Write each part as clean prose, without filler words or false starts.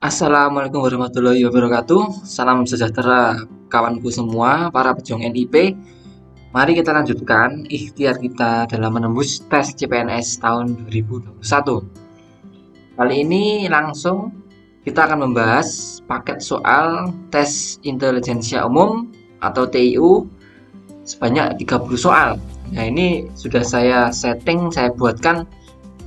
Assalamualaikum warahmatullahi wabarakatuh. Salam sejahtera kawanku semua, para pejuang NIP. Mari kita lanjutkan ikhtiar kita dalam menembus tes CPNS tahun 2021. Kali ini langsung kita akan membahas paket soal tes intelijensia umum atau TIU sebanyak 30 soal. Nah, ini sudah saya setting, saya buatkan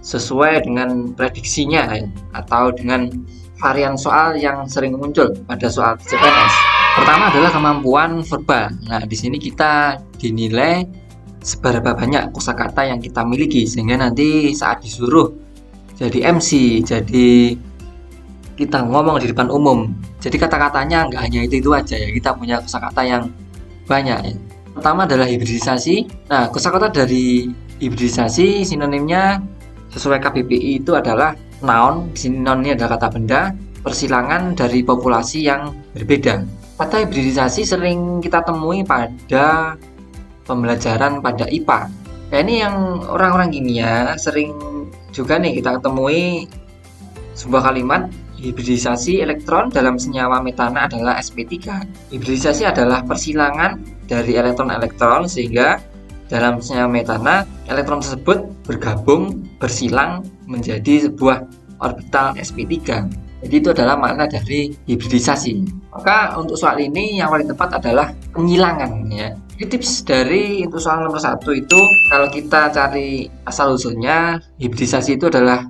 sesuai dengan prediksinya ya, atau dengan varian soal yang sering muncul pada soal CPNS. Pertama adalah kemampuan verbal. Nah, di sini kita dinilai seberapa banyak kosakata yang kita miliki, sehingga nanti saat disuruh jadi MC, jadi kita ngomong di depan umum, jadi kata-katanya nggak hanya itu aja ya, kita punya kosakata yang banyak ya. Pertama adalah hibridisasi. Nah, kosakata dari hibridisasi sinonimnya sesuai KBBI itu adalah noun. Di sini noun ini adalah kata benda, persilangan dari populasi yang berbeda. Kata hibridisasi sering kita temui pada pembelajaran pada IPA. Nah, ini yang orang-orang kimia sering juga nih kita temui sebuah kalimat hibridisasi elektron dalam senyawa metana adalah sp3. Hibridisasi adalah persilangan dari elektron-elektron sehingga dalam senyawa metana elektron tersebut bergabung bersilang menjadi sebuah orbital sp3. Jadi itu adalah makna dari hibridisasi. Maka untuk soal ini yang paling tepat adalah penyilangan ya. Jadi tips dari untuk soal nomor 1 itu kalau kita cari asal usulnya, hibridisasi itu adalah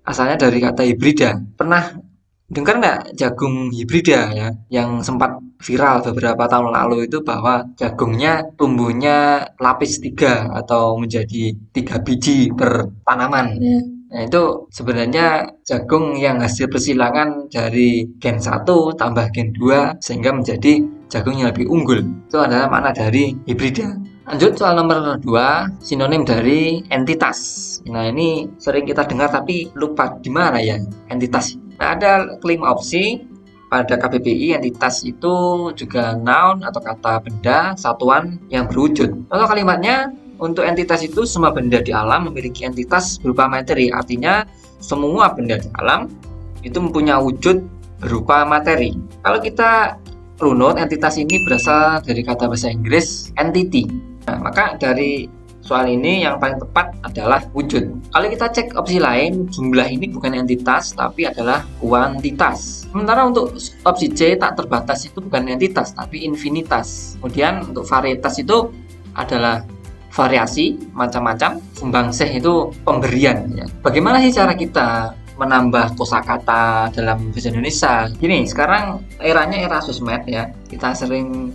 asalnya dari kata hibrida. Pernah dengar nggak jagung hibrida ya, yang sempat viral beberapa tahun lalu itu bahwa jagungnya tumbuhnya lapis 3 atau menjadi 3 biji per tanaman ya. Nah, itu sebenarnya jagung yang hasil persilangan dari gen 1 tambah gen 2 sehingga menjadi jagung yang lebih unggul. Itu adalah makna dari hibrida. Lanjut soal nomor 2, sinonim dari entitas. Nah, ini sering kita dengar tapi lupa di mana ya entitas. Nah, ada kelima opsi pada KBBI. Entitas itu juga noun atau kata benda, satuan yang berwujud. Lalu kalimatnya, untuk entitas itu semua benda di alam memiliki entitas berupa materi. Artinya semua benda di alam itu mempunyai wujud berupa materi. Kalau kita runut, entitas ini berasal dari kata bahasa Inggris entity. Nah, maka dari soal ini yang paling tepat adalah wujud. Kalau kita cek opsi lain, jumlah ini bukan entitas tapi adalah kuantitas. Sementara untuk opsi C, tak terbatas itu bukan entitas tapi infinitas. Kemudian untuk varietas itu adalah variasi, macam-macam. Sumbangsih itu pemberian ya. Bagaimana sih cara kita menambah kosakata dalam bahasa Indonesia? Gini, sekarang eranya era sosmed ya. Kita sering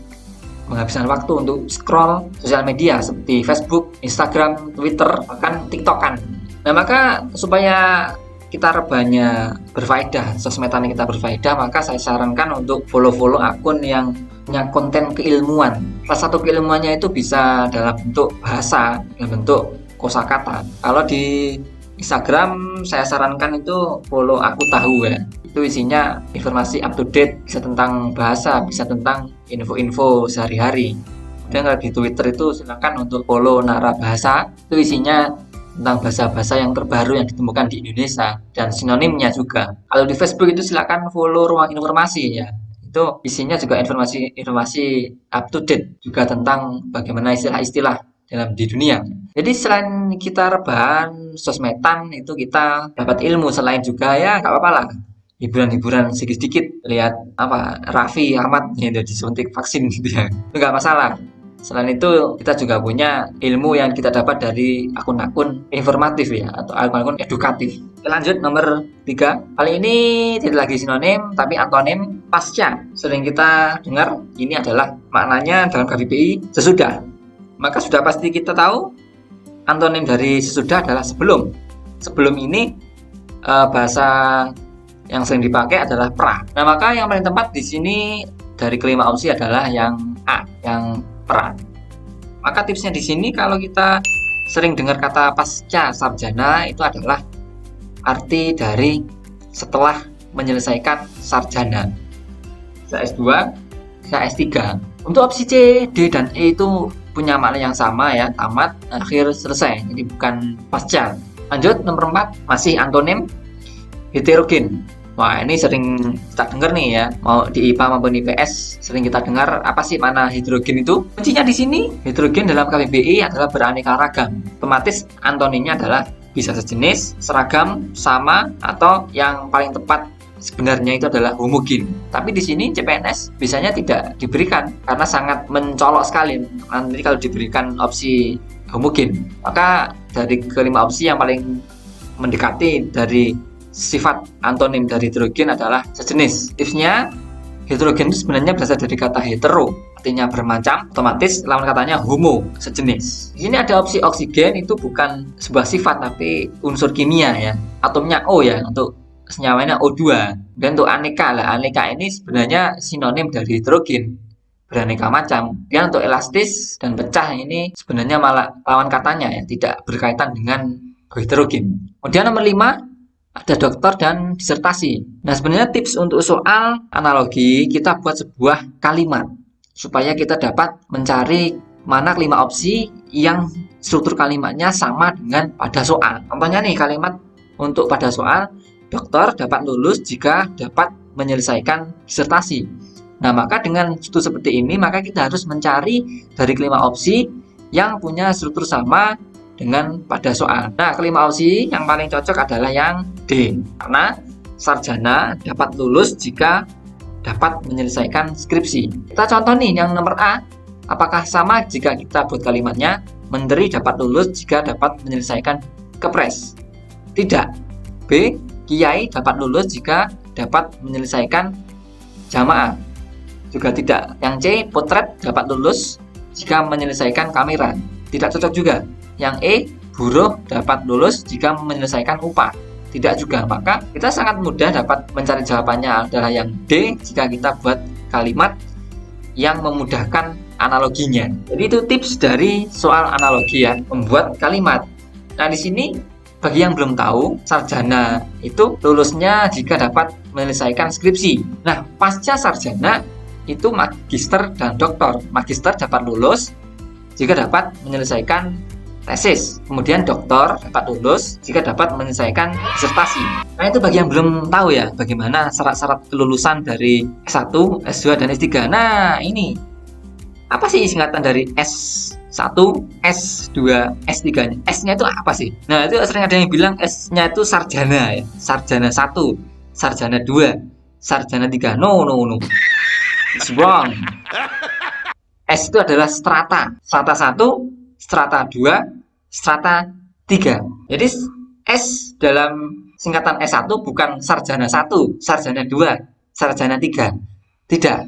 menghabiskan waktu untuk scroll sosial media seperti Facebook, Instagram, Twitter, bahkan TikTokan. Nah, maka supaya kita rebahannya berfaedah, sosmedan kita berfaedah, maka saya sarankan untuk follow akun yang punya konten keilmuan. Salah satu keilmuannya itu bisa dalam bentuk bahasa, dalam bentuk kosakata. Kalau di Instagram saya sarankan itu follow Aku Tahu ya. Itu isinya informasi up to date, bisa tentang bahasa, bisa tentang info-info sehari-hari. Dan kalau di Twitter itu silakan untuk follow Nara Bahasa. Itu isinya tentang bahasa-bahasa yang terbaru yang ditemukan di Indonesia dan sinonimnya juga. Kalau di Facebook itu silakan follow Ruang Informasi ya. Itu isinya juga informasi up to date juga tentang bagaimana istilah-istilah dalam di dunia. Jadi selain kita rebahan sosmedan itu kita dapat ilmu, selain juga ya nggak apa-apa lah hiburan-hiburan sedikit-sedikit, lihat apa Raffi Ahmad yang udah disuntik vaksin gitu ya, itu nggak masalah. Selain itu kita juga punya ilmu yang kita dapat dari akun-akun informatif ya, atau akun-akun edukatif. Lanjut nomor 3, kali ini tidak lagi sinonim tapi antonim pasca. Sering kita dengar ini adalah maknanya dalam KBBI sesudah. Maka sudah pasti kita tahu antonim dari sesudah adalah sebelum. Sebelum ini bahasa yang sering dipakai adalah pra. Nah, maka yang paling tepat di sini dari kelima opsi adalah yang A, yang pra. Maka tipsnya di sini kalau kita sering dengar kata pasca sarjana itu adalah arti dari setelah menyelesaikan sarjana. Bisa S2, bisa S3. Untuk opsi C, D, dan E itu punya makna yang sama ya, tamat, akhir, selesai. Jadi bukan pasca. Lanjut nomor 4, masih antonim heterogen. Wah, ini sering kita dengar nih ya, mau di IPA maupun IPS sering kita dengar apa sih mana hidrogen itu? Kuncinya di sini, hidrogen dalam KBBI adalah beraneka ragam. Otomatis antoninnya adalah bisa sejenis, seragam, sama, atau yang paling tepat sebenarnya itu adalah homogen. Tapi di sini CPNS biasanya tidak diberikan karena sangat mencolok sekali. Nanti kalau diberikan opsi homogen, maka dari kelima opsi yang paling mendekati dari sifat antonim dari hidrogen adalah sejenis. Tipsnya, hidrogen itu sebenarnya berasal dari kata hetero, artinya bermacam, otomatis lawan katanya homo, sejenis. Di sini ada opsi oksigen, itu bukan sebuah sifat tapi unsur kimia ya. Atomnya O ya, untuk senyawanya O2. Dan untuk aneka lah, aneka ini sebenarnya sinonim dari hidrogen, beraneka macam. Dan untuk elastis dan pecah ini sebenarnya malah lawan katanya ya, tidak berkaitan dengan hidrogen. Kemudian nomor 5, ada dokter dan disertasi. Nah, sebenarnya tips untuk soal analogi, kita buat sebuah kalimat supaya kita dapat mencari mana 5 opsi yang struktur kalimatnya sama dengan pada soal. Contohnya nih, kalimat untuk pada soal, dokter dapat lulus jika dapat menyelesaikan disertasi. Nah, maka dengan struktur seperti ini, maka kita harus mencari dari kelima opsi yang punya struktur sama dengan pada soal. Nah, kelima opsi yang paling cocok adalah yang D, karena sarjana dapat lulus jika dapat menyelesaikan skripsi. Kita contoh nih yang nomor A, apakah sama jika kita buat kalimatnya menteri dapat lulus jika dapat menyelesaikan kepres? Tidak. B, kiai dapat lulus jika dapat menyelesaikan jamaah. Juga tidak. Yang C, potret dapat lulus jika menyelesaikan kamera. Tidak cocok juga. Yang E, buruh dapat lulus jika menyelesaikan upah. Tidak juga. Maka kita sangat mudah dapat mencari jawabannya adalah yang D jika kita buat kalimat yang memudahkan analoginya. Jadi itu tips dari soal analogi ya, membuat kalimat. Nah, di sini bagi yang belum tahu, sarjana itu lulusnya jika dapat menyelesaikan skripsi. Nah, pasca sarjana itu magister dan doktor. Magister dapat lulus jika dapat menyelesaikan tesis, kemudian doktor dapat lulus jika dapat menyelesaikan disertasi. Nah, itu bagi yang belum tahu ya, bagaimana syarat-syarat kelulusan dari S1, S2, dan S3. Nah, ini apa sih singkatan dari S1, S2, S3-nya? S-nya itu apa sih? Nah, itu sering ada yang bilang S-nya itu sarjana ya, sarjana 1, sarjana 2, sarjana 3. No. It's wrong. S itu adalah strata. Strata 1, strata 2, strata 3. Jadi S dalam singkatan S1 bukan sarjana 1, sarjana 2, sarjana 3. Tidak.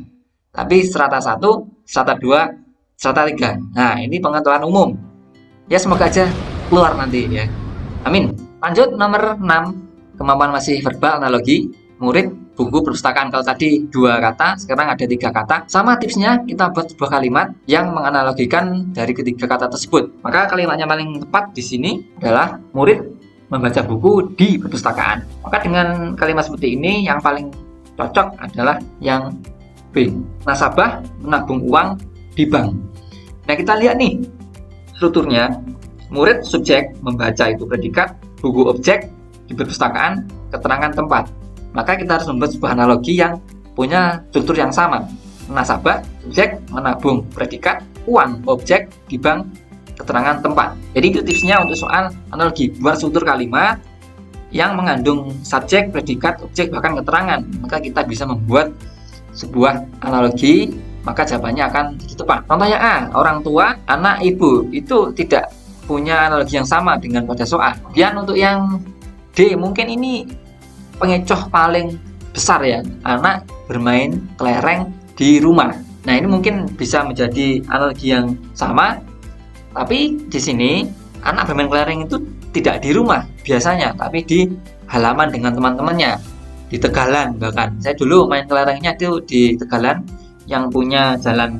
Tapi strata 1, strata 2, strata 3. Nah, ini pengetahuan umum. Ya, semoga aja keluar nanti ya. Amin. Lanjut nomor 6. Kemampuan masih verbal analogi. Murid buku perpustakaan, kalau tadi 2 kata, sekarang ada 3 kata. Sama tipsnya, kita buat sebuah kalimat yang menganalogikan dari ketiga kata tersebut. Maka kalimatnya paling tepat di sini adalah murid membaca buku di perpustakaan. Maka dengan kalimat seperti ini yang paling cocok adalah yang B. Nasabah menabung uang di bank. Nah, kita lihat nih strukturnya. Murid subjek, membaca itu predikat, buku objek, di perpustakaan keterangan tempat. Maka kita harus membuat sebuah analogi yang punya struktur yang sama. Nasabah, subjek, menabung, predikat, uang, objek, di bank, keterangan tempat. Jadi itu tipsnya untuk soal analogi. Buat struktur kalimat yang mengandung subjek, predikat, objek, bahkan keterangan. Maka kita bisa membuat sebuah analogi, maka jawabannya akan jadi tepat. Contohnya A, orang tua, anak, ibu. Itu tidak punya analogi yang sama dengan pada soal. Kemudian untuk yang D, mungkin ini pengecoh paling besar ya, anak bermain kelereng di rumah. Nah, ini mungkin bisa menjadi analogi yang sama, tapi di sini anak bermain kelereng itu tidak di rumah biasanya, tapi di halaman dengan teman-temannya, di tegalan bahkan. Saya dulu main kelerengnya itu di tegalan yang punya jalan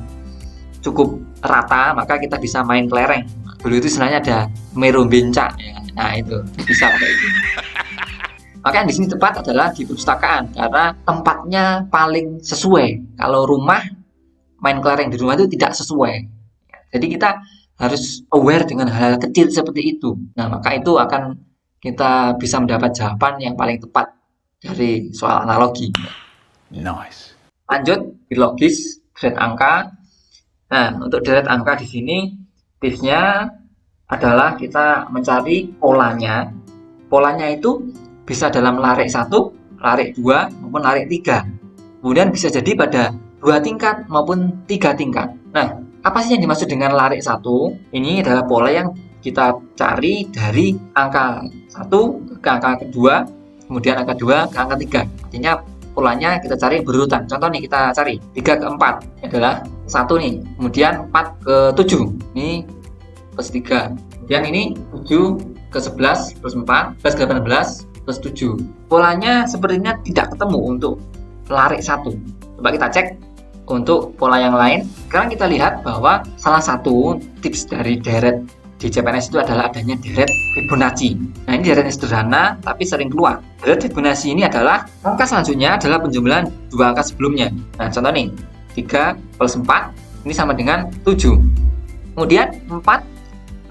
cukup rata, maka kita bisa main kelereng. Dulu itu sebenarnya ada meru bencak ya. Nah, itu bisa pakai itu. Maka yang di sini tepat adalah di perpustakaan karena tempatnya paling sesuai. Kalau rumah, main kelereng di rumah itu tidak sesuai. Jadi kita harus aware dengan hal-hal kecil seperti itu. Nah, maka itu akan kita bisa mendapat jawaban yang paling tepat dari soal analogi. Nice. Lanjut di logis deret angka. Nah, untuk deret angka di sini tipsnya adalah kita mencari polanya. Polanya itu bisa dalam larik 1, larik 2 maupun larik 3. Kemudian bisa jadi pada 2 tingkat maupun 3 tingkat. Nah, apa sih yang dimaksud dengan larik 1? Ini adalah pola yang kita cari dari angka 1 ke angka kedua, kemudian angka 2 ke angka 3. Artinya polanya kita cari berurutan. Contoh nih, kita cari 3 ke 4 adalah 1 nih, kemudian 4 ke 7 ini plus 3, kemudian ini 7 ke 11 plus 4 plus 18 plus 7. Polanya sepertinya tidak ketemu untuk larik 1. Coba kita cek untuk pola yang lain. Sekarang kita lihat bahwa salah satu tips dari deret di CPNS itu adalah adanya deret Fibonacci. Nah, ini deret yang sederhana tapi sering keluar. Deret Fibonacci ini adalah angka selanjutnya adalah penjumlahan dua angka sebelumnya. Nah, contoh nih, 3 plus 4 ini sama dengan 7. Kemudian 4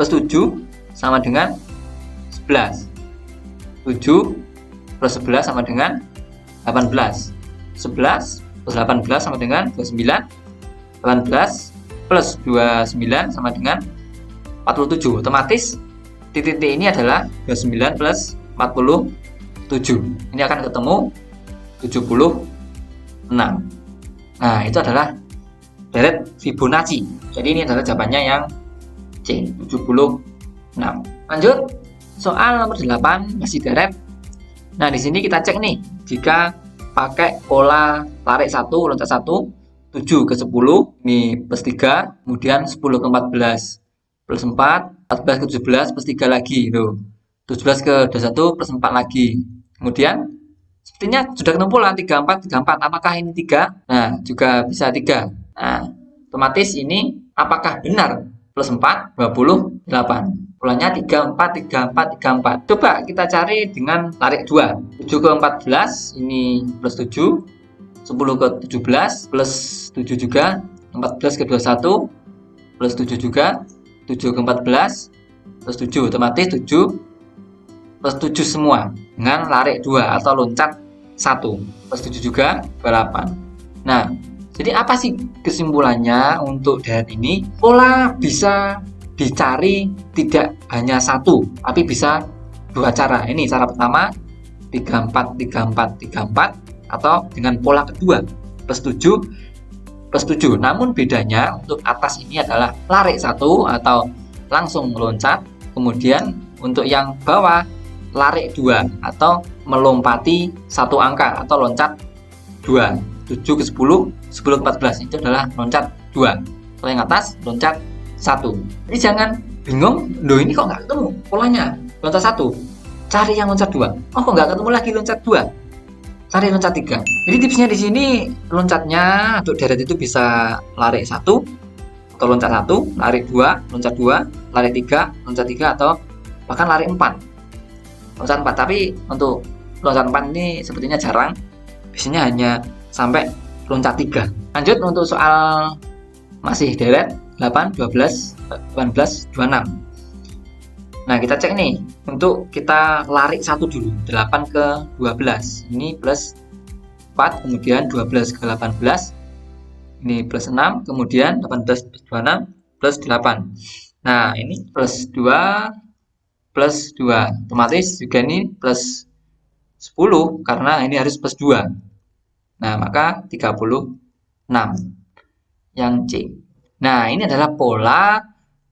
plus 7 sama dengan 11. 7 plus 11 sama dengan 18. 11 plus 18 sama dengan 29. 18 plus 29 sama dengan 47. Otomatis titik ini adalah 29 plus 47. Ini akan ketemu 76. Nah, itu adalah deret Fibonacci. Jadi ini adalah jawabannya yang C, 76. Lanjut, soal nomor 8 masih deret. Nah, di sini kita cek nih, jika pakai pola larik 1, loncat 1, 7 ke 10, ini plus 3, kemudian 10 ke 14 plus 4, 14 ke 17 plus 3 lagi, tuh. 17 ke 21 plus 4 lagi. Kemudian sepertinya sudah ketemu pola 34, 34. Apakah ini 3? Nah, juga bisa 3. Nah, otomatis ini apakah benar? Plus 4, 28. Polanya 34, 34, 34. Coba kita cari dengan larik 2. 7 ke 14, ini plus 7. 10 ke 17, plus 7 juga. 14 ke 21, plus 7 juga. 7 ke 14, plus 7. Otomatis 7 plus 7 semua. Dengan larik 2 atau loncat 1. Plus 7 juga, 28. Nah, jadi apa sih kesimpulannya untuk deret ini? Pola bisa dicari tidak hanya satu, tapi bisa dua cara. Ini cara pertama, 34, 34, 34, atau dengan pola kedua, plus 7, plus 7. Namun bedanya untuk atas ini adalah larik 1 atau langsung meloncat. Kemudian untuk yang bawah, larik 2 atau melompati satu angka atau loncat 2. 7 ke 10, 10 ke 14 itu adalah loncat 2. Kalau yang atas loncat 1. Jadi jangan bingung, loh ini kok nggak ketemu polanya loncat 1. Cari yang loncat 2. Oh, kok nggak ketemu lagi loncat 2. Cari loncat 3. Jadi tipsnya di sini loncatnya untuk deret itu bisa larik 1 atau loncat 1, larik 2, loncat 2, larik 3, loncat 3, atau bahkan larik 4. Loncat 4, tapi untuk loncat 4 ini sepertinya jarang. Biasanya hanya sampai loncat 3. Lanjut untuk soal masih deret 8, 12, 18, 26. Nah, kita cek nih. Untuk kita larik 1 dulu. 8 ke 12. Ini plus 4, kemudian 12 ke 18. Ini plus 6, kemudian 18 plus 26 plus 8. Nah, ini plus 2 plus 2. Otomatis juga ini plus 10 karena ini harus plus 2. Nah, maka 36 yang C. Nah, ini adalah pola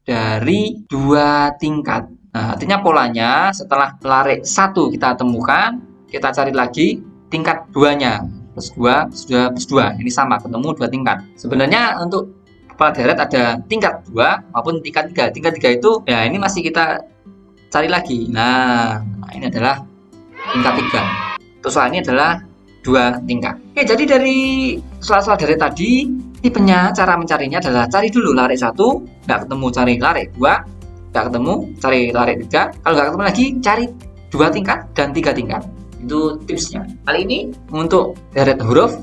dari dua tingkat. Nah, artinya polanya setelah larik 1 kita temukan, kita cari lagi tingkat 2-nya. Plus 2, plus 2, plus 2. Ini sama, ketemu dua tingkat. Sebenarnya untuk pola deret ada tingkat 2 maupun tingkat 3. Tingkat 3 itu, ya ini masih kita cari lagi. Nah ini adalah tingkat 3. Terus soal ini adalah dua tingkat. Oke, jadi dari soal-soal deret tadi, tipenya cara mencarinya adalah cari dulu larik 1, nggak ketemu cari larik 2, nggak ketemu cari larik 3, kalau nggak ketemu lagi cari 2 tingkat dan 3 tingkat. Itu tipsnya. Kali ini untuk deret huruf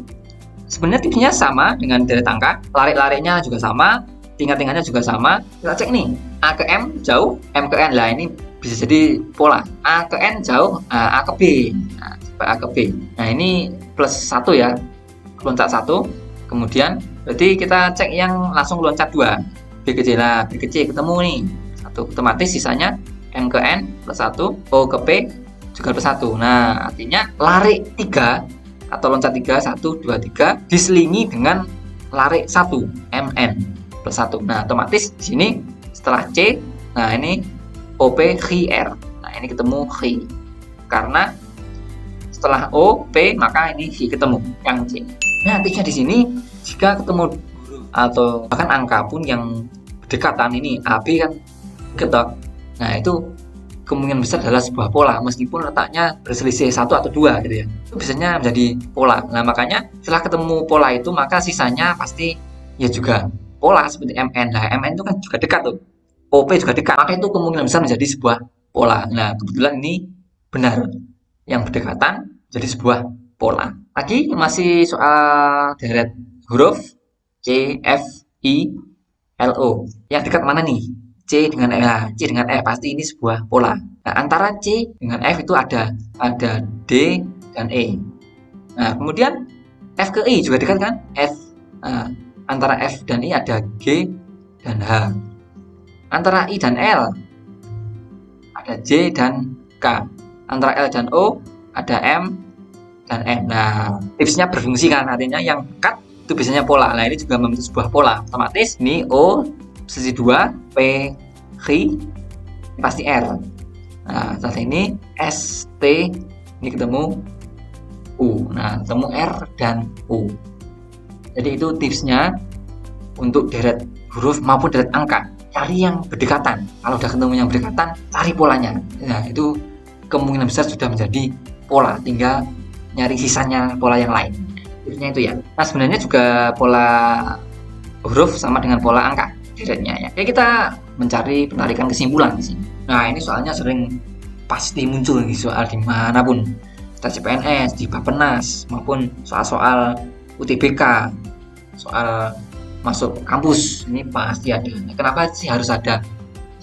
sebenarnya tipsnya sama dengan deret angka, larik-lariknya juga sama, tingkat-tingkatnya juga sama. Kita cek nih, A ke M jauh, M ke N. Lah ini bisa jadi pola. A ke N jauh, A ke B. Nah, A ke B. Nah, ini plus 1 ya. Loncat 1. Kemudian berarti kita cek yang langsung loncat 2. B ke C. Nah, B ke C ketemu nih. 1 otomatis sisanya M ke N plus 1, O ke P juga plus 1. Nah, artinya lari 3 atau loncat 3, 1, 2, 3 diselingi dengan lari 1, MN plus 1. Nah, otomatis di sini setelah C, nah ini OP Chi R. Nah, ini ketemu Chi. Karena setelah O, P, maka ini Chi ketemu yang C. Nah, tipsnya di sini jika ketemu atau bahkan angka pun yang berdekatan ini AB kan ketok. Nah, itu kemungkinan besar adalah sebuah pola meskipun letaknya berselisih 1 atau 2 gitu ya. Itu biasanya menjadi pola. Nah, makanya setelah ketemu pola itu maka sisanya pasti ya juga pola seperti MN. Nah, MN itu kan juga dekat tuh. OP juga dekat. Maka itu kemungkinan besar menjadi sebuah pola. Nah, kebetulan ini benar. Yang berdekatan jadi sebuah pola. Lagi masih soal deret huruf C, F, I, L, O. Yang dekat mana nih? C dengan E. Nah, C dengan E pasti ini sebuah pola. Nah, antara C dengan F itu ada D dan E. Nah, kemudian F ke I juga dekat kan? F. Nah, antara F dan I ada G dan H. Antara I dan L ada J dan K. Antara L dan O ada M dan N. Nah, tipsnya berfungsi kan, artinya yang dekat itu biasanya pola. Nah, ini juga membentuk sebuah pola. Otomatis ini O sisi 2, P, Q, pasti R. Nah, saat ini S, T, ini ketemu U. Nah, ketemu R dan U. Jadi itu tipsnya untuk deret huruf maupun deret angka. Cari yang berdekatan. Kalau udah ketemu yang berdekatan, cari polanya. Nah, itu kemungkinan besar sudah menjadi pola. Tinggal nyari sisanya pola yang lain. Tipsnya itu ya. Nah, sebenarnya juga pola huruf sama dengan pola angka deretnya ya. Oke, kita mencari penarikan kesimpulan di sini. Nah, ini soalnya sering pasti muncul di soal dimanapun. Tes CPNS, di Bappenas, maupun soal-soal UTBK, soal masuk kampus, ini pasti ada. Kenapa sih harus ada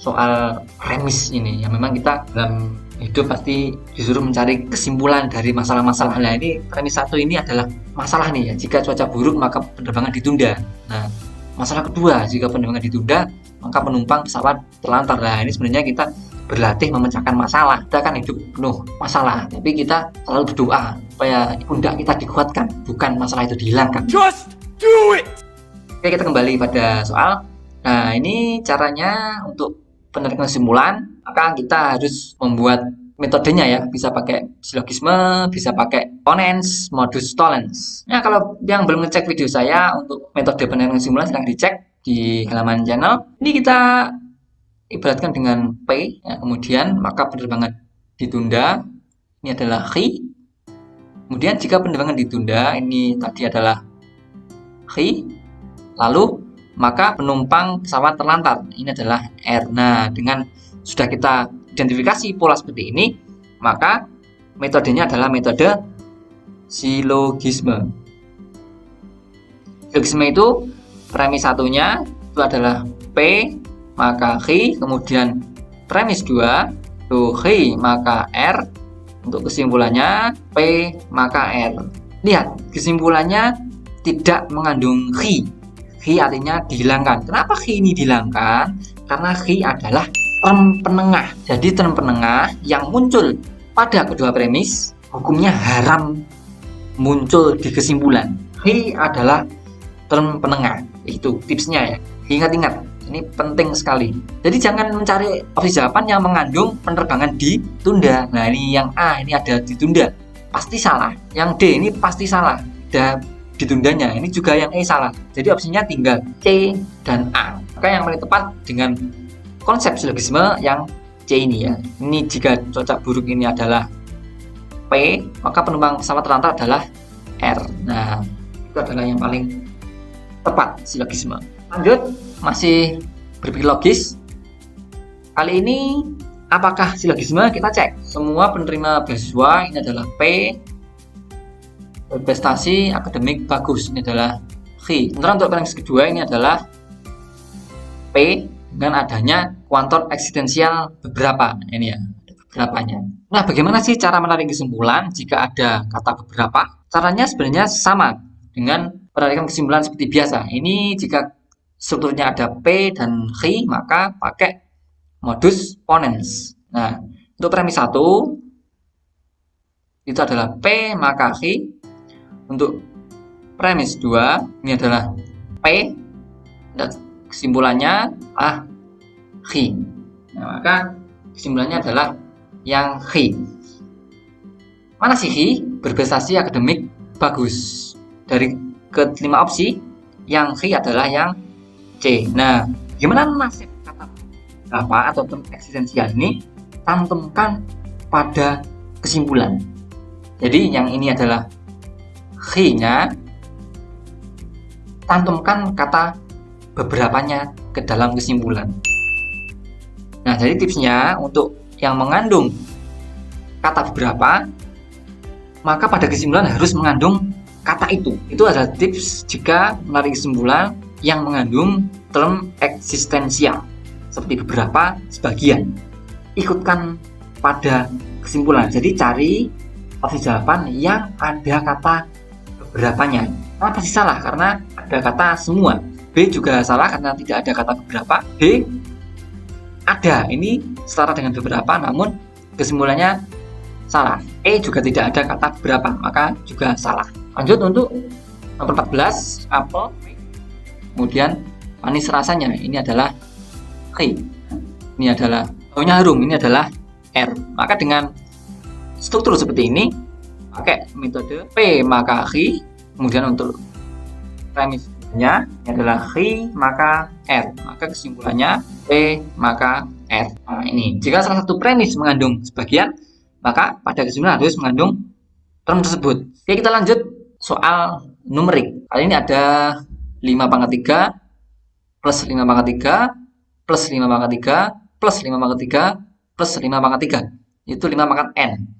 soal premis ini? Ya memang kita dalam hidup pasti disuruh mencari kesimpulan dari masalah-masalah. Nah, ini premis 1 ini adalah masalah nih ya. Jika cuaca buruk maka penerbangan ditunda. Nah, masalah kedua, jika penerbangan ditunda maka penumpang pesawat terlantar. Nah, ini sebenarnya kita berlatih memecahkan masalah. Kita kan hidup penuh masalah, tapi kita selalu berdoa supaya pundak kita dikuatkan, bukan masalah itu dihilangkan. Just do it! Oke, kita kembali pada soal. Nah, ini caranya untuk penarikan kesimpulan, maka kita harus membuat metodenya ya. Bisa pakai silogisme, bisa pakai ponens, modus tollens. Nah, kalau yang belum ngecek video saya untuk metode penarikan kesimpulan, silahkan dicek di halaman channel. Ini kita ibaratkan dengan P, ya, kemudian maka penerbangan ditunda. Ini adalah Q. Kemudian jika penerbangan ditunda, ini tadi adalah Q. Lalu maka penumpang pesawat terlantar, ini adalah R. Nah, dengan sudah kita identifikasi pola seperti ini, maka metodenya adalah metode silogisme. Silogisme itu premis satunya itu adalah P maka Q, kemudian premis 2 itu Q maka R. Untuk kesimpulannya P maka R. Lihat, kesimpulannya tidak mengandung Q. Q artinya dihilangkan. Kenapa Q ini dihilangkan? Karena Q adalah term penengah. Jadi term penengah yang muncul pada kedua premis, hukumnya haram muncul di kesimpulan. Q adalah term penengah. Itu tipsnya ya. Ingat-ingat, ini penting sekali. Jadi jangan mencari opsi jawaban yang mengandung penerbangan ditunda. Nah, ini yang A, ini ada ditunda. Pasti salah. Yang D ini pasti salah. Ada ditundanya, ini juga yang E salah. Jadi opsinya tinggal C dan A. Maka yang paling tepat dengan konsep silogisme yang C ini ya. Ini jika cuaca buruk ini adalah P, maka penumpang pesawat terlantar adalah R. Nah, itu adalah yang paling tepat silogisme. Lanjut, masih berpikir logis. Kali ini apakah silogisme? Kita cek. Semua penerima beasiswa ini adalah P, berprestasi akademik bagus, ini adalah Q. Sementara untuk premis kedua ini adalah P, dengan adanya kuantum eksistensial beberapa. Ini ya, ada beberapanya. Nah, bagaimana sih cara menarik kesimpulan jika ada kata beberapa? Caranya sebenarnya sama dengan penarikan kesimpulan seperti biasa. Ini jika strukturnya ada P dan Q, maka pakai modus ponens. Nah, untuk premis 1 itu adalah P maka Q. Untuk premis 2 ini adalah P dan kesimpulannya Q. Nah, maka kesimpulannya adalah yang Q. Mana sih Q? Berprestasi akademik bagus. Dari kelima opsi, yang Q adalah yang C. Nah, gimana nasib kata apa atau term eksistensial ini? Cantumkan pada kesimpulan. Jadi yang ini adalah Q-nya, cantumkan kata beberapanya ke dalam kesimpulan. Nah, jadi tipsnya untuk yang mengandung kata beberapa, maka pada kesimpulan harus mengandung kata itu. Itu adalah tips jika menarik kesimpulan yang mengandung term eksistensial seperti beberapa, sebagian. Ikutkan pada kesimpulan. Jadi cari opsi jawaban yang ada kata beberapanya. Kenapa sih salah? Karena ada kata semua. B juga salah karena tidak ada kata beberapa. D ada, ini setara dengan beberapa, namun kesimpulannya salah. E juga tidak ada kata beberapa, maka juga salah. Lanjut untuk nomor 14, apel. Kemudian manis rasanya, ini adalah Q. Ini adalah baunya harum, ini adalah R. Maka dengan struktur seperti ini, pakai metode P maka Q. Kemudian untuk premisnya ini adalah Q maka R. Maka kesimpulannya P maka R. Nah, ini jika salah satu premis mengandung sebagian, maka pada kesimpulan harus mengandung term tersebut. Oke, kita lanjut soal numerik. Kali ini ada 5 pangkat 3 plus 5 pangkat 3 plus 5 pangkat 3 plus 5 pangkat 3 plus 5 pangkat 3. Itu 5 pangkat N.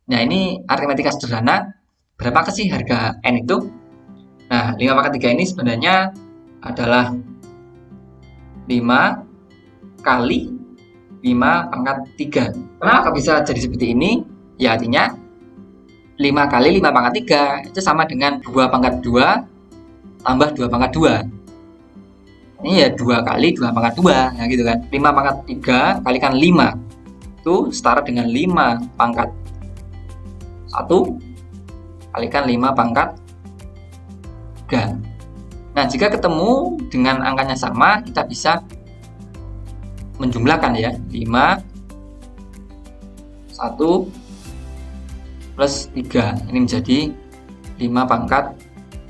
Nah, ini aritmatika sederhana. Berapa sih harga N itu? Nah, 5 pangkat 3 ini sebenarnya adalah 5 kali 5 pangkat 3. Kenapa bisa jadi seperti ini? Ya, artinya 5 kali 5 pangkat 3 itu sama dengan 2 pangkat 2 tambah 2 pangkat 2. Ini ya 2 kali 2 pangkat 2, nah gitu kan. 5 pangkat 3 kalikan 5 itu setara dengan 5 pangkat 1 kalikan 5 pangkat 3. Nah, jika ketemu dengan angkanya sama, kita bisa menjumlahkan ya. 5 1 plus 3 ini menjadi 5 pangkat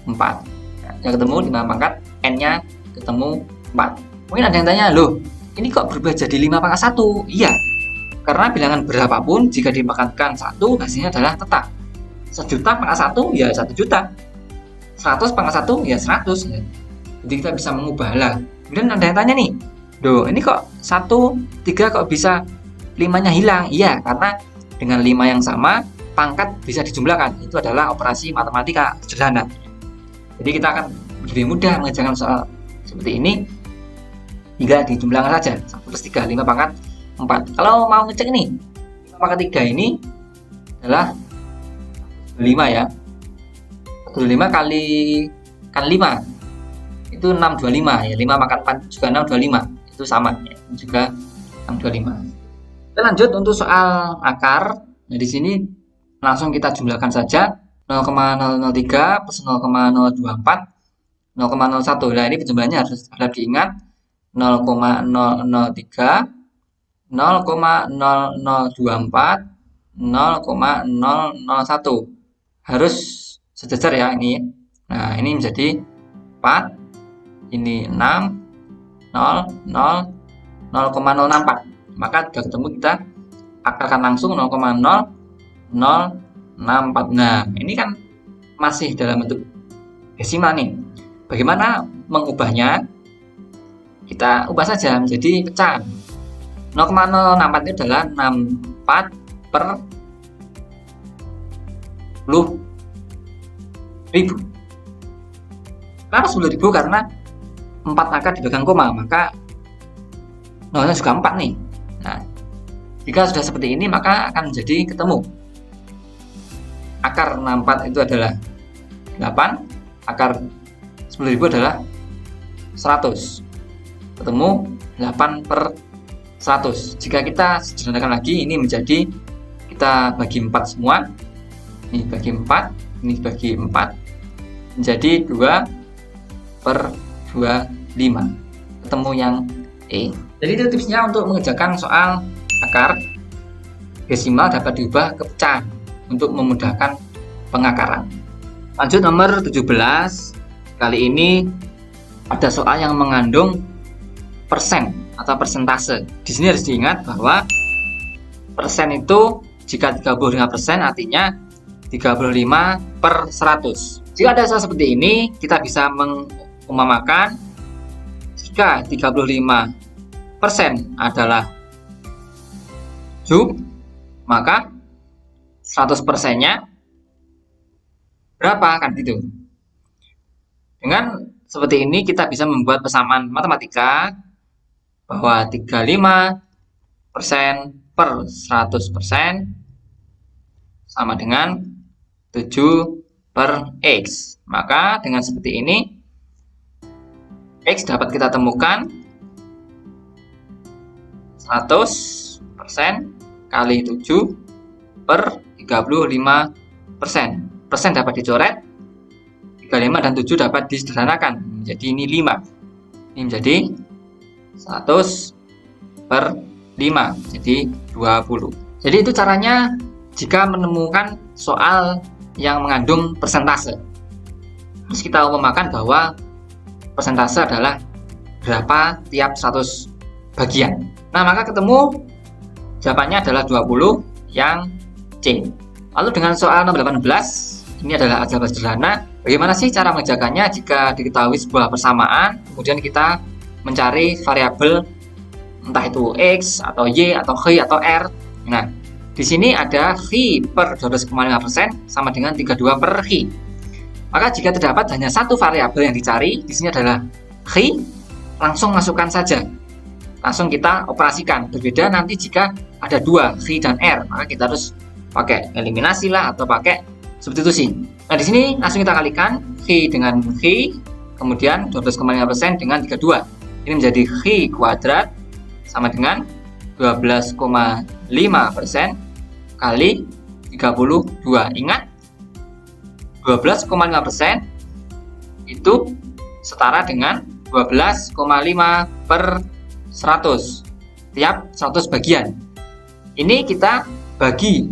4. Nah, yang ketemu 5 pangkat N-nya ketemu 4. Mungkin ada yang tanya, loh ini kok berubah jadi 5 pangkat 1? Iya, karena bilangan berapapun jika dimakankan 1 hasilnya adalah tetap. 1 juta pangkat 1 ya 1 juta, 100 pangkat 1 ya 100 ya. Jadi kita bisa mengubah lah. Kemudian ada yang tanya nih, loh ini kok 1, 3 kok bisa 5-nya hilang? Iya, karena dengan 5 yang sama pangkat bisa dijumlahkan. Itu adalah operasi matematika sederhana. Jadi kita akan lebih mudah mengerjakan soal seperti ini jika dijumlahkan saja. 1 plus 3, 5 pangkat 4. Kalau mau ngecek nih, 5 pangkat 3 ini adalah 5 ya. 25 kali kan 5 itu 625 ya. 5 pangkat 4 juga 625. Itu sama ya. Juga 625. Kita lanjut untuk soal akar. Nah, di sini langsung kita jumlahkan saja 0,003 plus 0,024 0,01. Nah, ini penjumlahannya harus diingat 0,003 0,0024 0,001 harus sejajar ya ini. Nah, ini menjadi 4, ini 6, 0, 0, 0,064. Maka sudah ketemu, kita akarkan langsung 0,0064. Nah, ini kan masih dalam bentuk desimal nih. Bagaimana mengubahnya? Kita ubah saja menjadi pecahan. 0,064 itu adalah 64 per 10.000. Kenapa 10.000? Karena 4 angka di belakang koma, maka nolnya juga 4 nih. Nah, jika sudah seperti ini maka akan menjadi ketemu. Akar 64 itu adalah 8, akar 10.000 adalah 100. Ketemu 8 per 100. Jika kita sederhanakan lagi, ini menjadi, kita bagi 4 semua. Ini bagi 4, ini bagi 4. Menjadi 2 per 25. Ketemu yang E. Jadi itu tipsnya untuk mengerjakan soal akar desimal dapat diubah ke pecahan untuk memudahkan pengakaran. Lanjut nomor 17. Kali ini ada soal yang mengandung persen atau persentase. Di sini harus diingat bahwa persen itu jika 35% artinya 35 per 100. Jika ada soal seperti ini, kita bisa mengumpamakan jika 35% adalah 7, maka 100%-nya berapa, kan gitu. Dengan seperti ini kita bisa membuat persamaan matematika bahwa 35% per 100% sama dengan 7 per X. Maka dengan seperti ini X dapat kita temukan 100% kali 7 per 35%. Persen dapat dicoret, 35 dan 7 dapat disederhanakan menjadi ini 5. Ini menjadi 100 per 5, jadi 20. Jadi itu caranya jika menemukan soal yang mengandung persentase. Terus kita umpamakan bahwa persentase adalah berapa tiap 100 bagian. Nah, maka ketemu jawabannya adalah 20 yang C. Lalu dengan soal nomor 18, ini adalah aljabar sederhana. Bagaimana sih cara mengerjakannya jika diketahui sebuah persamaan, kemudian kita mencari variabel entah itu X atau Y atau H atau R. Nah, di sini ada H per 12,5% sama dengan 32 per H. Maka jika terdapat hanya satu variabel yang dicari, di sini adalah H, langsung masukkan saja. Langsung kita operasikan. Berbeda nanti jika ada dua, H dan R, maka kita harus pakai eliminasi lah atau pakai substitusi. Nah, di sini langsung kita kalikan H dengan H, kemudian 12,5% dengan 32. Ini menjadi H kuadrat sama dengan 12,5% kali 32. Ingat, 12,5% itu setara dengan 12,5 per 100 tiap 100 bagian. Ini kita bagi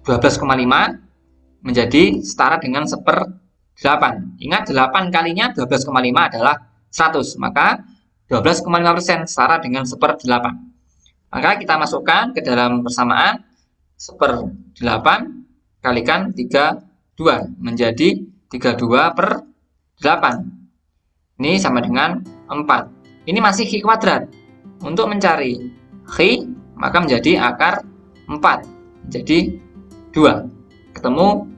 12,5 menjadi setara dengan 1/8. Ingat, 8 kalinya 12,5 adalah 100, maka 12,5% setara dengan 1/8. Maka kita masukkan ke dalam persamaan 1/8 kalikan 32 menjadi 32 per 8. Ini sama dengan 4. Ini masih H kuadrat. Untuk mencari H, maka menjadi akar 4. Jadi 2. Ketemu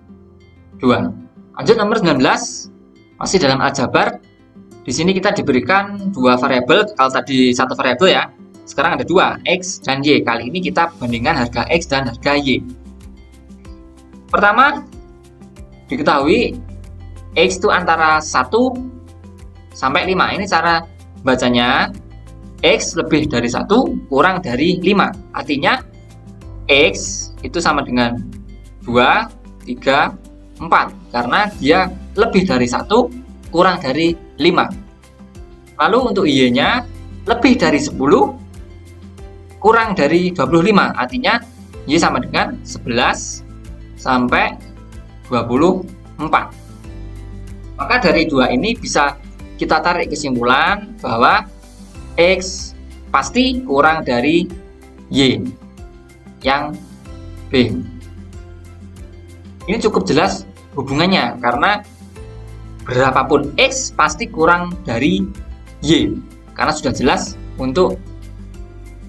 2. Lanjut nomor 19. Masih dalam aljabar. Di sini kita diberikan dua variabel. Kalau tadi satu variabel ya, sekarang ada dua, X dan Y. Kali ini kita bandingkan harga X dan harga Y. Pertama, diketahui X itu antara 1 sampai 5. Ini cara bacanya, X lebih dari 1 kurang dari 5. Artinya X itu sama dengan 2, 3, 4. Karena dia lebih dari 1 kurang dari 5. Lalu untuk Y-nya lebih dari 10 kurang dari 25. Artinya Y sama dengan 11 sampai 24. Maka dari dua ini bisa kita tarik kesimpulan bahwa X pasti kurang dari Y yang B. Ini cukup jelas hubungannya, karena berapapun X pasti kurang dari Y, karena sudah jelas untuk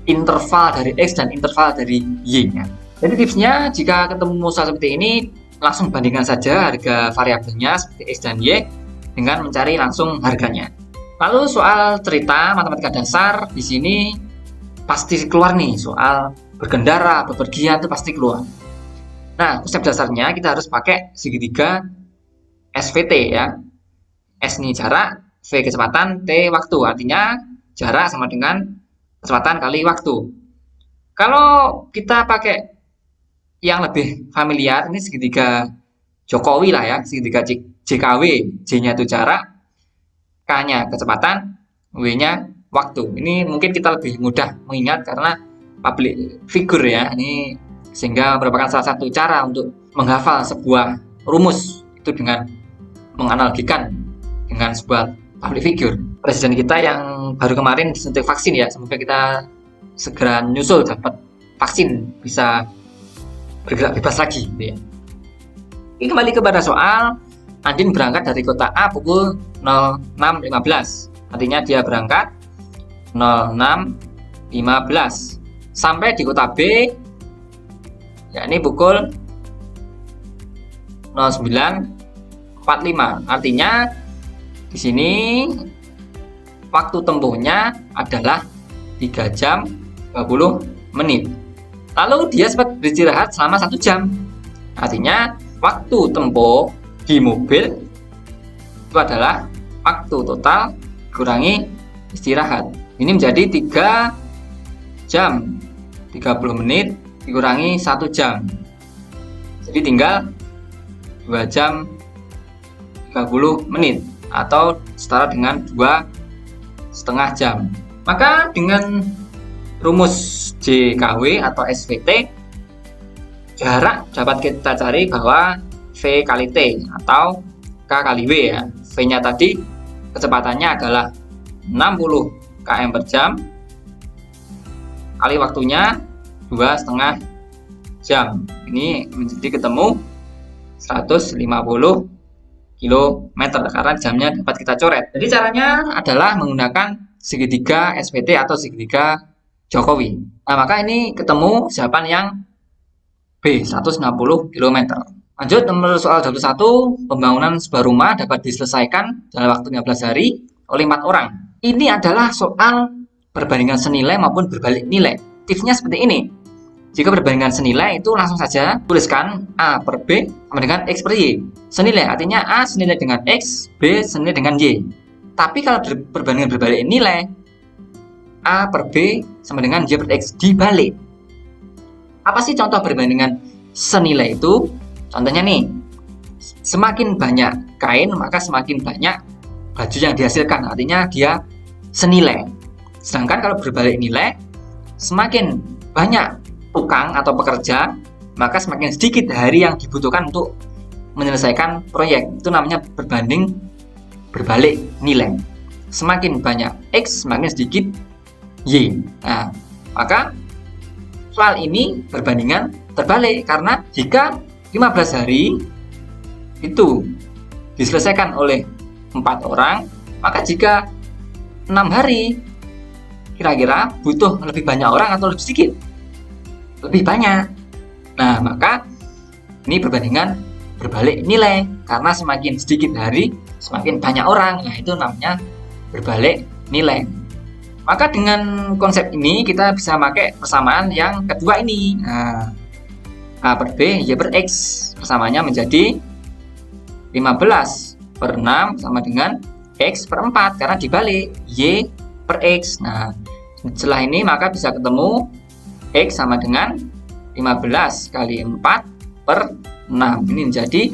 interval dari X dan interval dari Y-nya. Jadi tipsnya, jika ketemu soal seperti ini, langsung bandingkan saja harga variabelnya seperti X dan Y dengan mencari langsung harganya. Lalu soal cerita matematika dasar di sini pasti keluar nih soal berkendara, bepergian itu pasti keluar. Nah, konsep dasarnya kita harus pakai segitiga SVT ya. S ini jarak, V kecepatan, T waktu. Artinya jarak sama dengan kecepatan kali waktu. Kalau kita pakai yang lebih familiar, ini segitiga Jokowi lah ya, segitiga JKW. J-nya itu jarak, K-nya kecepatan, W-nya waktu. Ini mungkin kita lebih mudah mengingat karena public figure ya. Ini sehingga merupakan salah satu cara untuk menghafal sebuah rumus itu dengan menganalogikan dengan sebuah public figure. Presiden kita yang baru kemarin disuntik vaksin ya, semoga kita segera nyusul dapat vaksin bisa bergerak bebas lagi gitu ya. Ini kembali kepada soal. Andin berangkat dari kota A pukul 06.15. Artinya dia berangkat 06.15 sampai di kota B yakni pukul 09.45. Artinya di sini waktu tempuhnya adalah 3 jam 20 menit. Lalu dia sempat beristirahat selama 1 jam. Artinya waktu tempuh di mobil itu adalah waktu total kurangi istirahat. Ini menjadi 3 jam 30 menit dikurangi 1 jam. Jadi tinggal 2 jam 30 menit atau setara dengan 2,5 jam. Maka dengan rumus JKW atau SVT, jarak dapat kita cari bahwa V kali T atau K kali W ya. V-nya tadi kecepatannya adalah 60 km per jam kali waktunya 2,5 jam. Ini menjadi ketemu 150 km karena jamnya dapat kita coret. Jadi caranya adalah menggunakan segitiga SVT atau segitiga Jokowi. Nah, maka ini ketemu jawaban yang B, 160 km. Lanjut nomor soal 21, pembangunan sebuah rumah dapat diselesaikan dalam waktu 15 hari oleh 4 orang. Ini adalah soal perbandingan senilai maupun berbalik nilai. Tipsnya seperti ini. Jika perbandingan senilai itu langsung saja tuliskan A per B sama dengan X per Y. Senilai artinya A senilai dengan X, B senilai dengan Y. Tapi kalau perbandingan berbalik nilai, A per B sama dengan Y per X dibalik. Apa sih contoh perbandingan senilai itu? Contohnya nih, semakin banyak kain maka semakin banyak baju yang dihasilkan. Artinya dia senilai. Sedangkan kalau berbalik nilai, semakin banyak tukang atau pekerja maka semakin sedikit hari yang dibutuhkan untuk menyelesaikan proyek. Itu namanya berbanding berbalik nilai. Semakin banyak X, semakin sedikit Y. Nah, maka soal ini perbandingan terbalik karena jika 15 hari itu diselesaikan oleh 4 orang, maka jika 6 hari kira-kira butuh lebih banyak orang atau lebih sedikit? Lebih banyak. Nah, maka ini perbandingan berbalik nilai karena semakin sedikit hari semakin banyak orang. Nah, itu namanya berbalik nilai. Maka dengan konsep ini kita bisa pakai persamaan yang kedua ini. Nah, A per B, Y per X. Persamaannya menjadi 15 per 6 sama dengan X per 4 karena dibalik Y per X. Nah, setelah ini maka bisa ketemu X sama dengan 15 kali 4 per 6. Ini menjadi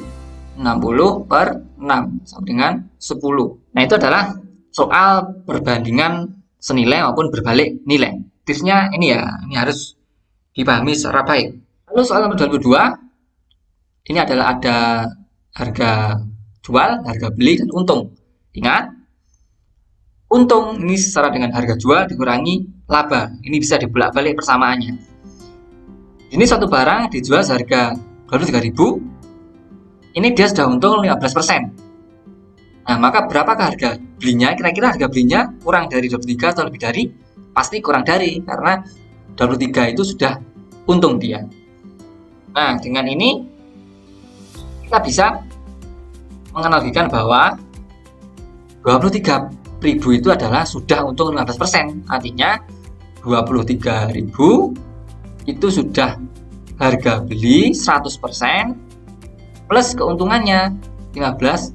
60 per 6 sama dengan 10. Nah, itu adalah soal perbandingan senilai maupun berbalik nilai. Tipsnya ini ya, ini harus dipahami secara baik. Lalu soal nomor 22, ini adalah ada harga jual, harga beli, dan untung. Ingat, untung ini setara dengan harga jual dikurangi laba. Ini bisa dibolak-balik persamaannya. Ini suatu barang dijual seharga 23.000, ini dia sudah untung 15%. Nah, maka berapakah harga belinya? Kira-kira harga belinya kurang dari 23 atau lebih dari? Pasti kurang dari, karena 23 itu sudah untung dia. Nah, dengan ini kita bisa menganalogikan bahwa 23 itu adalah sudah untung 15%. Artinya 23.000 itu sudah harga beli 100% plus keuntungannya 15%.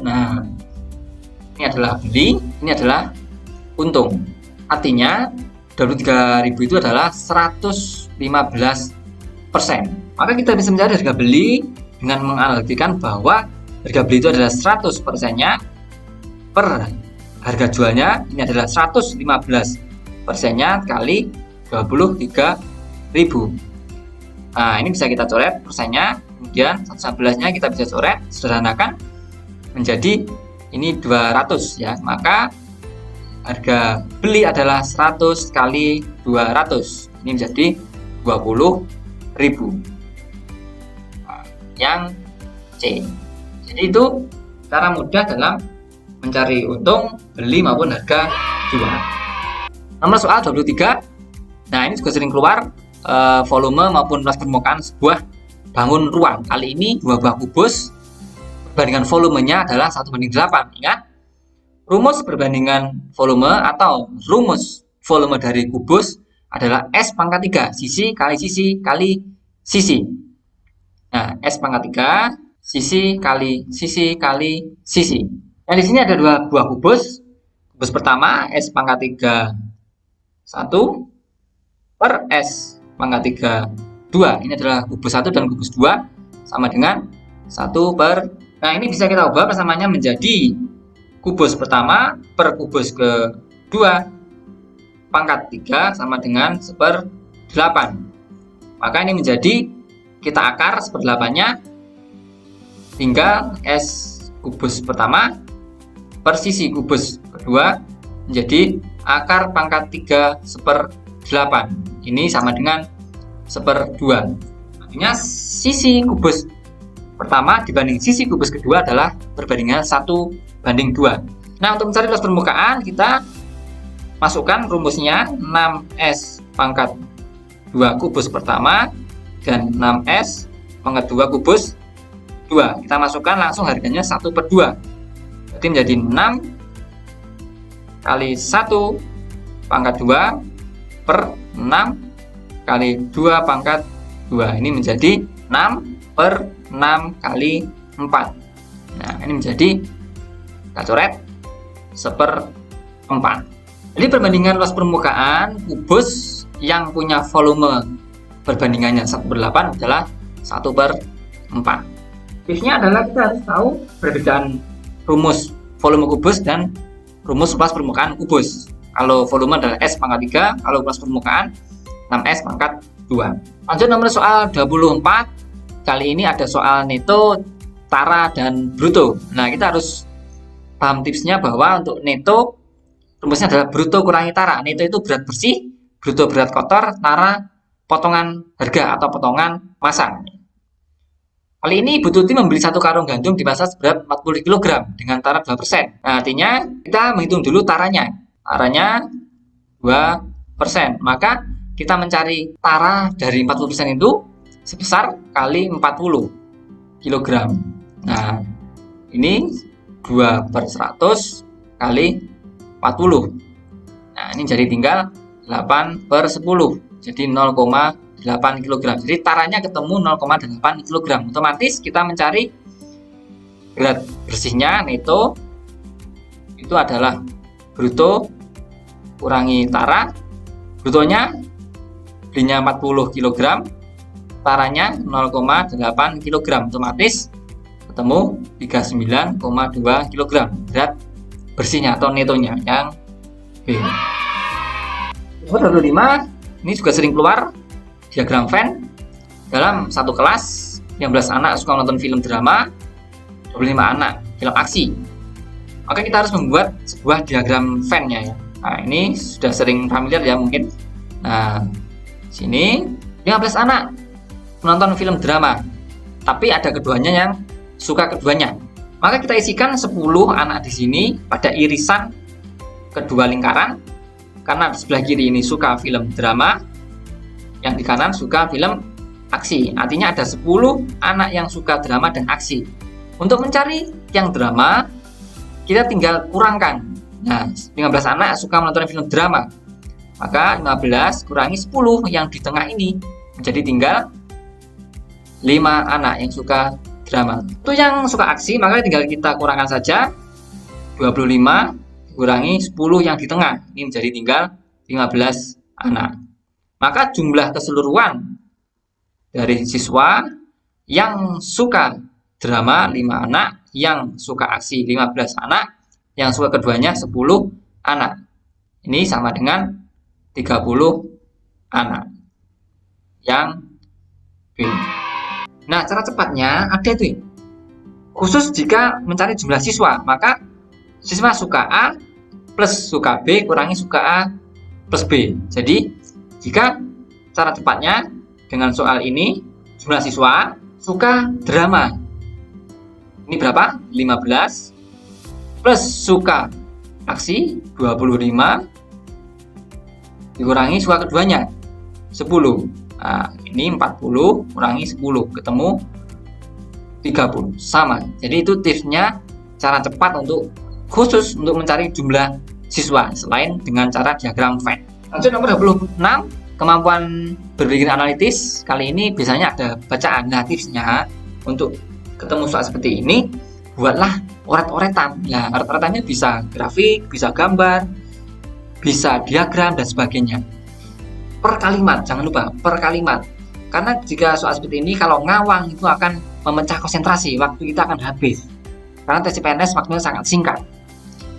Nah, ini adalah beli, ini adalah untung. Artinya 23.000 itu adalah 115%. Maka kita bisa mencari harga beli dengan menganalogikan bahwa harga beli itu adalah 100%-nya per harga jualnya, ini adalah 115%-nya kali 23.000. Nah, ini bisa kita coret persennya, kemudian 115-nya kita bisa coret, sederhanakan menjadi ini 200 ya. Maka harga beli adalah 100 kali 200. Ini menjadi 20.000. Nah, yang C. Jadi itu cara mudah dalam mencari untung, beli maupun harga jual. Nomor soal 23. Nah, ini juga sering keluar volume maupun luas permukaan sebuah bangun ruang. Kali ini 2 buah kubus, perbandingan volumenya adalah 1:8. Ingat, rumus perbandingan volume atau rumus volume dari kubus adalah S pangkat 3, sisi kali sisi kali sisi. Nah, S pangkat 3, sisi kali sisi kali sisi. Nah, di sini ada 2 buah kubus. Kubus pertama S pangkat 3 1 per S pangkat 3 2. Ini adalah kubus 1 dan kubus 2 sama dengan 1 per. Nah, ini bisa kita ubah persamaannya menjadi kubus pertama per kubus kedua pangkat 3 sama dengan 1/8. Maka ini menjadi, kita akar 1/8-nya, tinggal S kubus pertama per sisi kubus kedua menjadi akar pangkat 3 1/8. Ini sama dengan 1/2. Artinya sisi kubus pertama dibanding sisi kubus kedua adalah perbandingan 1:2. Nah, untuk mencari luas permukaan kita masukkan rumusnya 6S pangkat 2 kubus pertama dan 6S pangkat 2 kubus 2. Kita masukkan langsung harganya 1/2. Berarti menjadi 6 kali 1 pangkat 2 per 6 kali 2 pangkat 2. Ini menjadi 6 per 6 kali 4. Nah, ini menjadi, kita coret 1/4. Jadi perbandingan luas permukaan kubus yang punya volume perbandingannya 1/8 adalah 1/4. Tipsnya adalah kita harus tahu perbedaan rumus volume kubus dan rumus luas permukaan kubus. Kalau volume adalah S pangkat 3, kalau luas permukaan 6S pangkat 2. Lanjut nomor soal 24. Kali ini ada soal neto, tara, dan bruto. Nah, kita harus paham tipsnya bahwa untuk neto rumusnya adalah bruto kurangi tara. Neto itu berat bersih, bruto berat kotor, tara potongan harga atau potongan massa. Kali ini Ibu Tuti membeli 1 karung gandum di pasar seberat 40 kg dengan tara 2%. Nah, artinya kita menghitung dulu taranya. Taranya 2%. Maka kita mencari tara dari 40% itu sebesar kali 40 kg. Nah, ini 2/100 kali 40. Nah, ini jadi tinggal 8/10. Jadi 0,8 kg. Jadi taranya ketemu 0,8 kg. Otomatis kita mencari berat bersihnya neto itu adalah bruto kurangi tara. Brutonya belinya 40 kg, taranya 0,8 kg. Otomatis ketemu 39,2 kg berat bersihnya atau netonya yang B. Nomor 25, ini juga sering keluar diagram Venn. Dalam satu kelas, 15 anak suka menonton film drama, 25 anak film aksi. Maka kita harus membuat sebuah diagram Venn-nya ya. Nah, ini sudah sering familiar ya mungkin. Nah, sini 15 anak menonton film drama, tapi ada keduanya yang suka keduanya. Maka kita isikan 10 anak di sini pada irisan kedua lingkaran, karena di sebelah kiri ini suka film drama, yang di kanan suka film aksi. Artinya ada 10 anak yang suka drama dan aksi. Untuk mencari yang drama, kita tinggal kurangkan Nah, 15 anak suka menonton film drama. Maka 15 kurangi 10 yang di tengah ini. Menjadi tinggal 5 anak yang suka drama. Untuk yang suka aksi, maka tinggal kita kurangkan saja. 25 kurangi 10 yang di tengah. Ini menjadi tinggal 15 anak. Maka jumlah keseluruhan dari siswa yang suka drama 5 anak, yang suka aksi 15 anak, yang suka keduanya 10 anak. Ini sama dengan 30 anak. Yang B. Nah, cara cepatnya ada itu. Khusus jika mencari jumlah siswa, maka siswa suka A plus suka B kurangi suka A plus B. Jadi, jika cara cepatnya dengan soal ini, jumlah siswa suka drama. Ini berapa? 15 plus suka aksi 25 dikurangi suka keduanya 10. Nah, ini 40 kurangi 10 ketemu 30 sama. Jadi itu tipsnya cara cepat untuk khusus untuk mencari jumlah siswa selain dengan cara diagram Venn. Lanjut nomor 26, kemampuan berpikir analitis. Kali ini biasanya ada bacaan. Nah, tipsnya untuk ketemu soal seperti ini, buatlah oret-oretan. Nah, oret-oretannya bisa grafik, bisa gambar, bisa diagram dan sebagainya. Per kalimat, jangan lupa per kalimat. Karena jika soal seperti ini kalau ngawang itu akan memecah konsentrasi, waktu kita akan habis. Karena tes CPNS waktunya sangat singkat.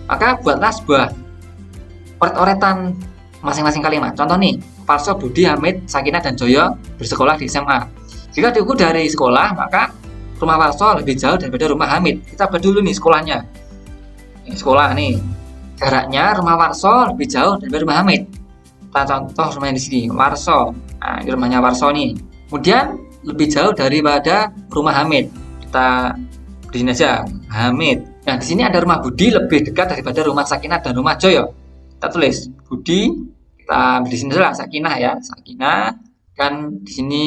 Maka buatlah sebuah oret-oretan masing-masing kalimat. Contoh nih, Parso, Budi, Hamid, Sakinah, dan Joyo bersekolah di SMA. Jika diukur dari sekolah, maka rumah Parso lebih jauh daripada rumah Hamid. Kita buat dulu nih sekolahnya. Ini sekolah nih. Jaraknya rumah Parso lebih jauh daripada rumah Hamid. Kita contoh rumahnya di sini, Warso. Nah, ini rumahnya Warso nih. Kemudian lebih jauh daripada rumah Hamid. Kita di sini aja, Hamid. Nah, di sini ada rumah Budi lebih dekat daripada rumah Sakinah dan rumah Joyo. Kita tulis Budi, kita di sini adalah Sakinah ya, Sakinah, kan di sini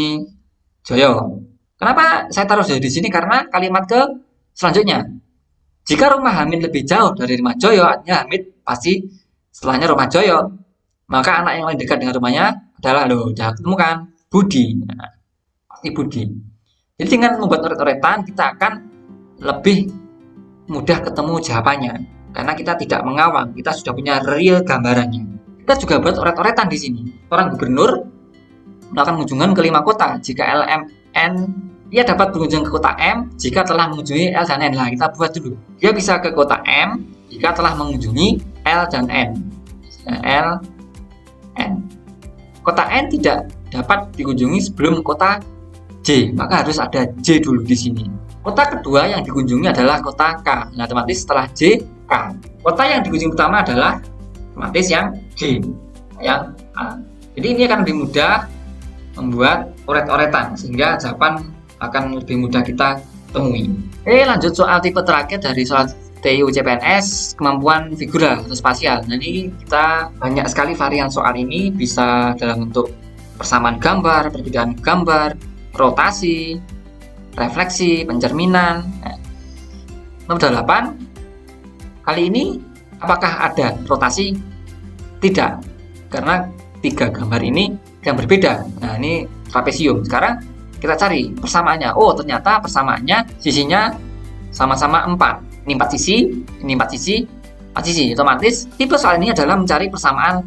Joyo. Kenapa saya taruh Joyo di sini? Karena kalimat ke selanjutnya. Jika rumah Hamid lebih jauh dari rumah Joyo, artinya Hamid pasti setelahnya rumah Joyo. Maka anak yang paling dekat dengan rumahnya adalah sudah ketemu kan? Budi. Nah, pasti Budi. Jadi dengan membuat oret-oretan kita akan lebih mudah ketemu jawabannya. Karena kita tidak mengawang, kita sudah punya real gambarannya. Kita juga buat oret-oretan di sini. Seorang gubernur melakukan kunjungan ke 5 kota. Jika LMN, ia dapat berkunjung ke kota M jika telah mengunjungi L dan N. Nah, kita buat dulu. Dia bisa ke kota M jika telah mengunjungi L dan N. L, N. Kota N tidak dapat dikunjungi sebelum kota J, maka harus ada J dulu di sini. Kota kedua yang dikunjungi adalah kota K. Nah, otomatis setelah J, K. Kota yang dikunjungi pertama adalah otomatis yang G, yang A. Jadi ini akan lebih mudah membuat oret-oretan sehingga jawaban akan lebih mudah kita temui. Oke, lanjut soal tipe terakhir dari soal TU CPNS, kemampuan figural atau spasial. Nah, ini kita banyak sekali varian soal ini, bisa dalam bentuk persamaan gambar, perbedaan gambar, rotasi, refleksi, pencerminan. Nah, nomor 8, kali ini apakah ada rotasi? Tidak, karena 3 gambar ini yang berbeda. Nah, ini trapesium. Sekarang kita cari persamaannya. Oh, ternyata persamaannya sisinya sama-sama 4. Ini 4 sisi, ini 4 sisi, 4 sisi. Otomatis tipe soal ini adalah mencari persamaan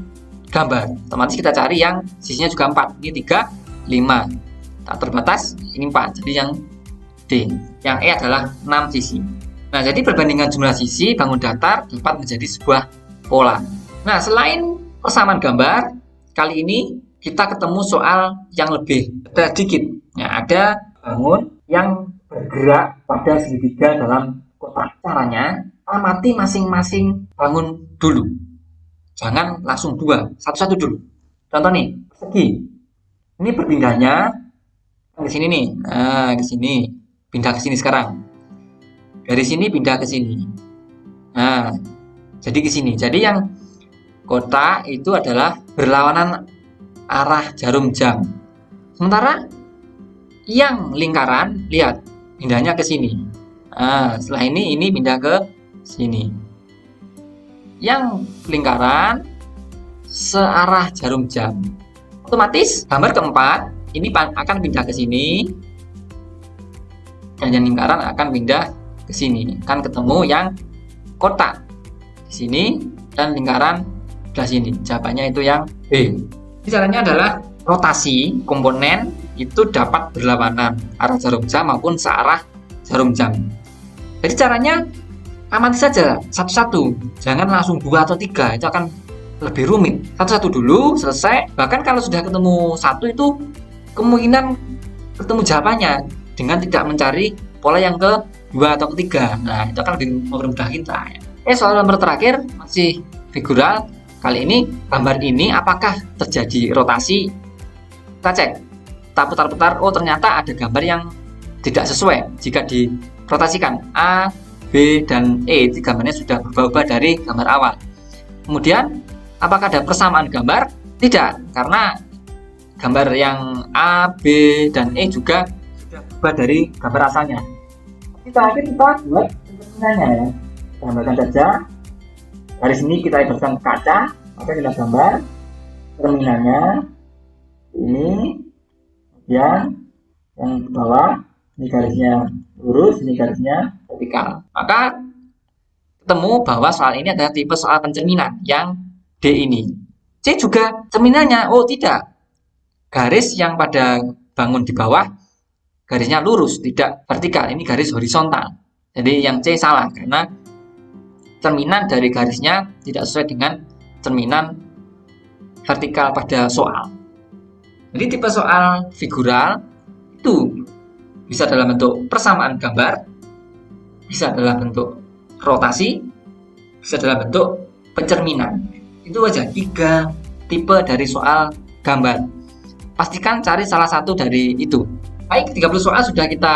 gambar. Otomatis kita cari yang sisinya juga 4. Ini 3, 5. Tak terbatas, ini 4. Jadi yang D. Yang E adalah 6 sisi. Nah, jadi perbandingan jumlah sisi bangun datar dapat menjadi sebuah pola. Nah, selain persamaan gambar, kali ini kita ketemu soal yang lebih sedikit. Nah, ada bangun yang bergerak pada segitiga dalam kotak. Caranya, amati masing-masing bangun dulu. Jangan langsung 2, satu-satu dulu. Contoh nih, persegi. Ini berpindahnya ke sini nih. Nah, ke sini. Pindah ke sini sekarang. Dari sini pindah ke sini. Nah, jadi ke sini. Jadi yang kotak itu adalah berlawanan arah jarum jam. Sementara yang lingkaran, lihat, pindahnya ke sini. Nah, setelah ini pindah ke sini. yang lingkaran searah jarum jam. Otomatis gambar keempat ini akan pindah ke sini, dan yang lingkaran akan pindah ke sini. Kan ketemu yang kotak di sini dan lingkaran di sini. Jawabannya itu yang B. Jadi caranya adalah rotasi komponen itu dapat berlawanan arah jarum jam maupun searah jarum jam. Jadi caranya amati saja satu-satu, jangan langsung 2 atau 3, itu akan lebih rumit. Satu-satu dulu selesai. Bahkan kalau sudah ketemu satu itu kemungkinan ketemu jawabannya dengan tidak mencari pola yang kedua atau ketiga. Nah, itu akan lebih mempermudah kita. Soal nomor terakhir masih figural. Kali ini gambar ini apakah terjadi rotasi? Kita cek, kita putar-putar. Oh, ternyata ada gambar yang tidak sesuai jika dirotasikan. A, B, dan E, gambarnya sudah berubah-ubah dari gambar awal. Kemudian apakah ada persamaan gambar? Tidak, karena gambar yang A, B, dan E juga sudah berubah dari gambar asalnya. Kita buat cerminannya ya. Kita gambarkan saja. Dari sini kita ibaratkan kaca, maka kita gambar cerminannya ini, kemudian yang di bawah ini garisnya lurus, ini garisnya vertikal. Maka ketemu bahwa soal ini adalah tipe soal pencerminan yang D ini. C juga cerminannya, oh tidak, garis yang pada bangun di bawah garisnya lurus, tidak vertikal, ini garis horizontal. Jadi yang C salah karena cerminan dari garisnya tidak sesuai dengan cerminan vertikal pada soal. Jadi tipe soal figural itu bisa dalam bentuk persamaan gambar, bisa dalam bentuk rotasi, bisa dalam bentuk pencerminan. Itu aja 3 tipe dari soal gambar. Pastikan cari salah satu dari itu. Baik, 30 soal sudah kita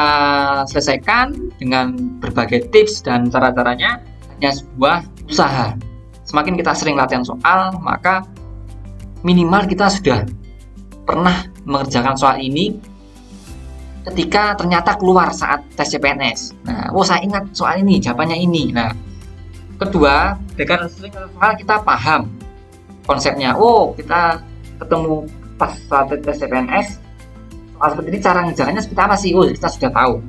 selesaikan dengan berbagai tips dan cara-caranya. Hanya sebuah usaha. Semakin kita sering latihan soal, maka minimal kita sudah pernah mengerjakan soal ini ketika ternyata keluar saat tes CPNS. Nah, saya ingat soal ini, jawabannya ini. Nah, kedua, dengan sering soal kita paham konsepnya. Kita ketemu pas saat tes CPNS, soal seperti ini cara ngerjakannya seperti apa sih? Kita sudah tahu.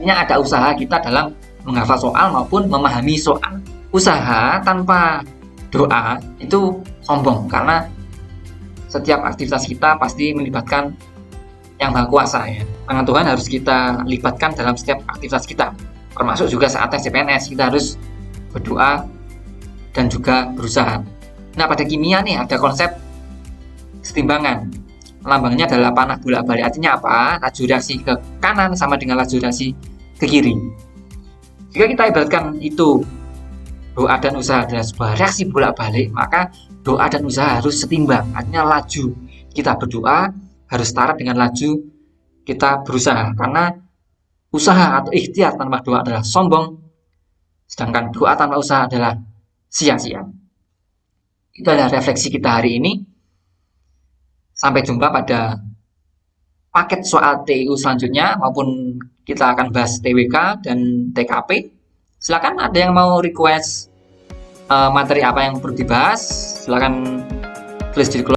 Ini ada usaha kita dalam menghafal soal maupun memahami soal. Usaha tanpa doa itu sombong, karena setiap aktivitas kita pasti melibatkan Yang Maha Kuasa ya. Tangan Tuhan harus kita libatkan dalam setiap aktivitas kita. Termasuk juga saat tes CPNS kita harus berdoa dan juga berusaha. Nah, pada kimia nih ada konsep kesetimbangan. Lambangnya adalah panah bolak-balik. Artinya apa? Laju reaksi ke kanan sama dengan laju reaksi ke kiri. Jika kita ibaratkan itu doa dan usaha adalah sebuah reaksi bolak-balik, maka doa dan usaha harus setimbang. Artinya laju kita berdoa harus setara dengan laju kita berusaha. Karena usaha atau ikhtiar tanpa doa adalah sombong, sedangkan doa tanpa usaha adalah sia-sia. Itu adalah refleksi kita hari ini. Sampai jumpa pada paket soal TIU selanjutnya, maupun kita akan bahas TWK dan TKP. Silakan ada yang mau request materi apa yang perlu dibahas, silakan tulis di kolom